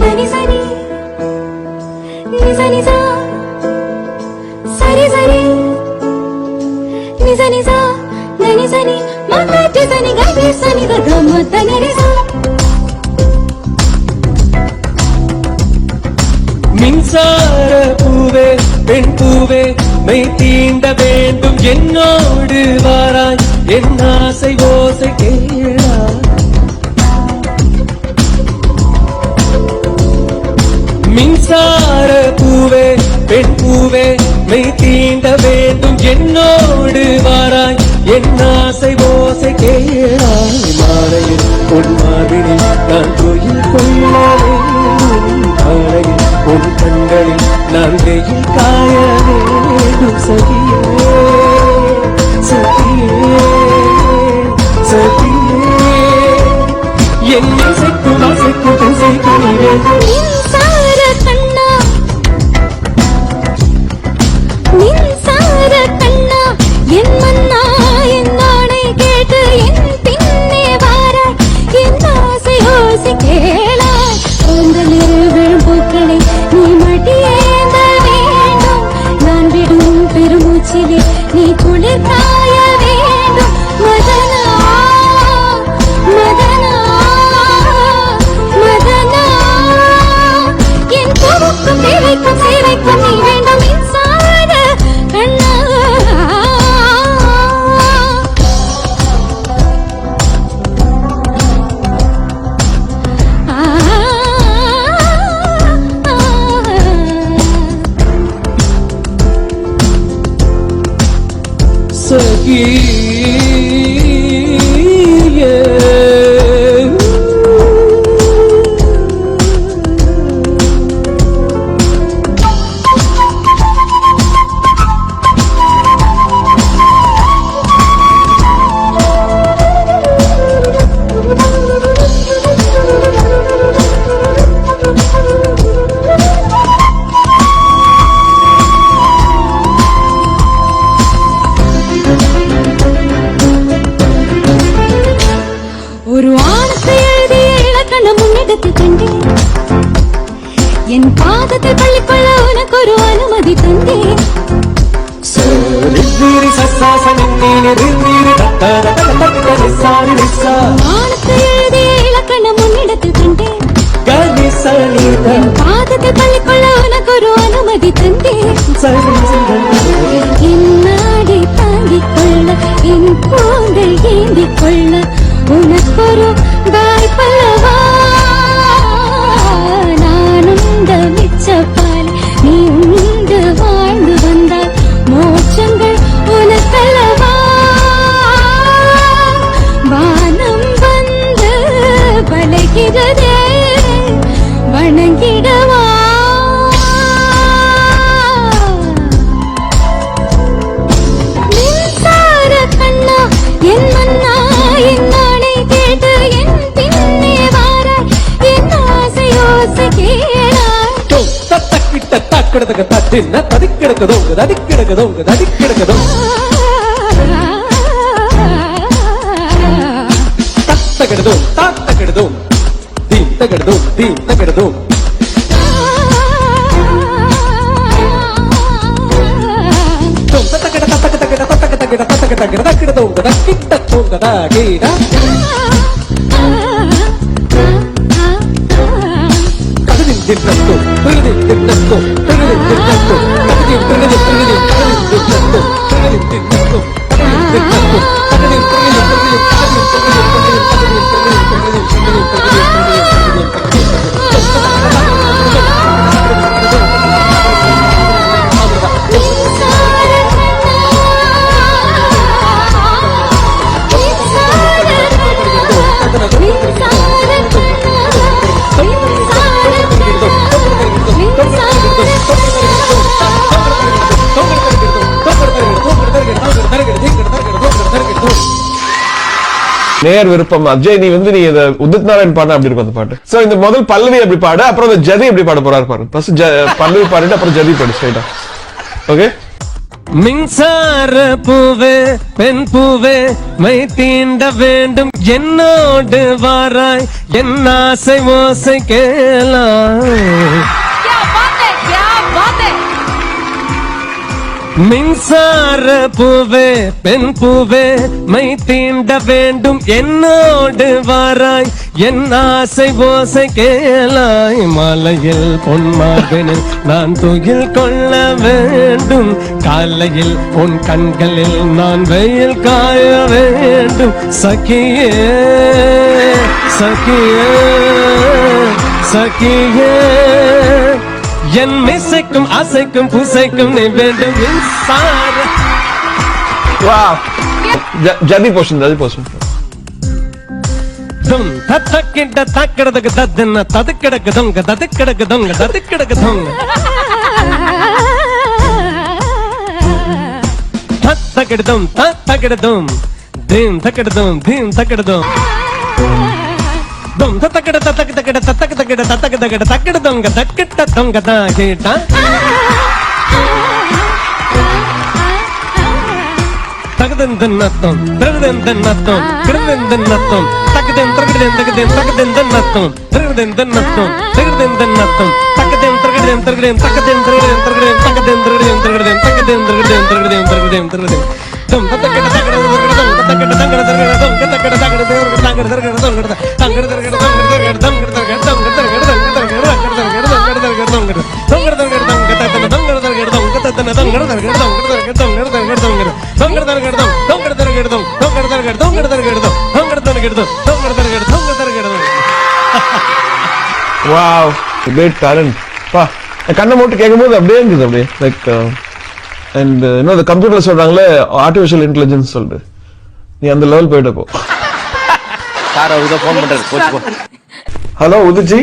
దని సని నిజ నిజ సరి సరి నిజ నిజ దని సని మగటి సని గది సని గమ దని నిజ மின்சார பூவே பெண் பூவே மெய் தீண்ட வேண்டும் என்னோடு வாராய் என் ஆசை ஓசை கேளாய் மின்சார பூவே பெண் பூவே மெய் தீண்ட வேண்டும் என்னோடு வாராய் என் ஆசை ஓசை கேளாய் மாலையில் உன் மாதிரில் நான் கோயில் கொள்ள வேண்டும் மாலையில் உன் கண்களில் நான் வெயில் காய வேண்டும் சகியே சகியே சகியே என்னை செக்கும் அசைக்கும் செய்யும் மின்சார கண்ணா மின்சார கண்ணா என் மன்னா என் நாணை கேட்டு என் பின்னே வார என் ஆசை ஓசை கேளாய் கூந்தலில் விழும் பூக்களை நீ மடியேந்த வேண்டும் நான் விடும் பெருமூச்சிலே நீ குளிர் காய வேண்டும் மதனா மதனா மதனா என் பூவுக்கும் தேவைக்கும் சேவைக்கும் நீ வேண்டும் மின்சார கண்ணா ஒரு ஆணத்தை எழுதிய இலக்கணம் முன்னிடத்தில் கண்டேன் என் பாதத்தை பள்ளிக்கொள்ள உனக்கு ஒரு அனுமதி தந்தேன் ஆணத்தை எழுதிய இலக்கணம் முன்னிடத்தில் கண்டேன் என் பாதத்தை பள்ளிக்கொள்ள உனக்கு ஒரு அனுமதி தந்தேன் என் நாடை தாங்கிக் கொள்ள என் கூந்தல் ஏந்திக் கொள்ள உனக்கொரு வாய்ப்பல்லவா நான் உண்ட மிச்சப்பால் நீ உண்டு வாழ்ந்து வந்தால் மோட்சங்கள் உனக்கல்லவா வானம் வந்து பலகிறதே வணங்கிடவா மின்சார கண்ணா என் மன்னா என் நாளை கேட்டு என் பின்னே வார என் ஆசை ஓசை கேளாய் தக்கிட்ட தக்கிடதுக்கு தட்டின ததிக்கிடக்குதோங்க ததிக்கிடக்குதோங்க ததிக்கிடக்குதோ தத்தகிடதோ தாத்தகிடதோ தீம் தகிடதோ தீம் தகிடதோ தத்தகிட தத்தகிட தத்தகிட தத்தகிட தத்தகிட தத்தகிட தக்கிடதோங்க தக்கிட்டதோங்க தகிட கதிரின் தின்னத்தோ பிரகதின் தின்னத்தோ பிரகதின் தின்னத்தோ கதிரின் பிரகதின் பிரகதின் கதிரின் தின்னத்தோ பிரகதின் தின்னத்தோ கதிரின் தின்னத்தோ கதிரின் பிரகதின் பிரகதின் கதிரின் பிரகதின் பிரகதின் கதிரின் பிரகதின் பிரகதின் பிரகதின் நேர் விருப்பம். அஜய், நீ வந்து நீ உதித் நாராயண் பாடு அப்படி இருக்கும் அந்த பாட்டு. சோ இந்த முதல் பல்லவி அப்படி பாடு, அப்புறம் அந்த ஜதி எப்படி பாட போறாரு பாரு. ஃபர்ஸ்ட் பல்லவி பாடிட்டு அப்புறம் ஜதி பாடு ஸ்ட்ரைட்டா. ஓகே. மின்சார பூவே பெண் பூவே மை தீண்ட வேண்டும் என்னோடு வாராய் என் ஆசை ஓசை கேளாய் क्या बात है மின்சார பூவே பெண் பூவே மை தீண்ட வேண்டும் என்னோடு வாராய் என் ஆசை ஓசை கேளாய் மலையில் பொன்மார்பெனில் நான் துயில் கொள்ள வேண்டும் காலையில் உன் கண்களில் நான் வெயில் காய வேண்டும் சகியே சகியே சகியே என் மிசைக்கும் ஆசைக்கும் பூசைக்கும் நீ வேண்டும் மின்சார Wow. Jadi portion. தும் தத்தக்கிட்ட தக்கிறதுக்கு தத்துன்னு ததுக்கிடக்கு தொங்க ததுக்கிடக்கு தொங்க ததுக்கிடக்கு தொங்க தத்தக்கிடுதும் தத்தக்கிடுதும் தீம் தக்கிடுதும் தீம் தக்கிடுதும் தும் தத்தக்கிட தத்தக்கு தக்கிட தத்தக்கு தக்கிட தத்தக்கு தக்கிட தக்கிட தொங்க தக்கிட்ட தொங்க தான் கேட்டா தகதெந்தன்னத்தம் திரகதெந்தன்னத்தம் கிருதெந்தன்னத்தம் தகதென் திரகதென் தகதென் தகதெந்தன்னத்தம் திரகதெந்தன்னத்தம் திரகதெந்தன்னத்தம் தகதென் திரகதென் திரகதென் தகதென் திரகதென் திரகதென் தகதென் திரகதென் திரகதென் தகதென் திரகதென் திரகதென் திரகதென் திரகதென் தம் தத்தக்கட தகட திரகதம் தத்தக்கட தங்கட திரகதம் தத்தக்கட தகட திரகதம் தங்கட திரகதம் தங்கட திரகதம் தங்கட திரகதம் Wow, great talent. பா கண்ணை மூட்டு கேட்கும்போது அப்படியே இருக்குது அப்படியே லைக் அண்ட் இன்னும் அந்த கம்ப்யூட்டர்ல சொல்றாங்களே ஆர்டிஃபிஷியல் இன்டெலிஜென்ஸ் சொல்லிட்டு நீ அந்த லெவல் போயிட்டு போ. சார் அவர் தான் ஃபோன் பண்றாரு. ஹலோ உதுஜி.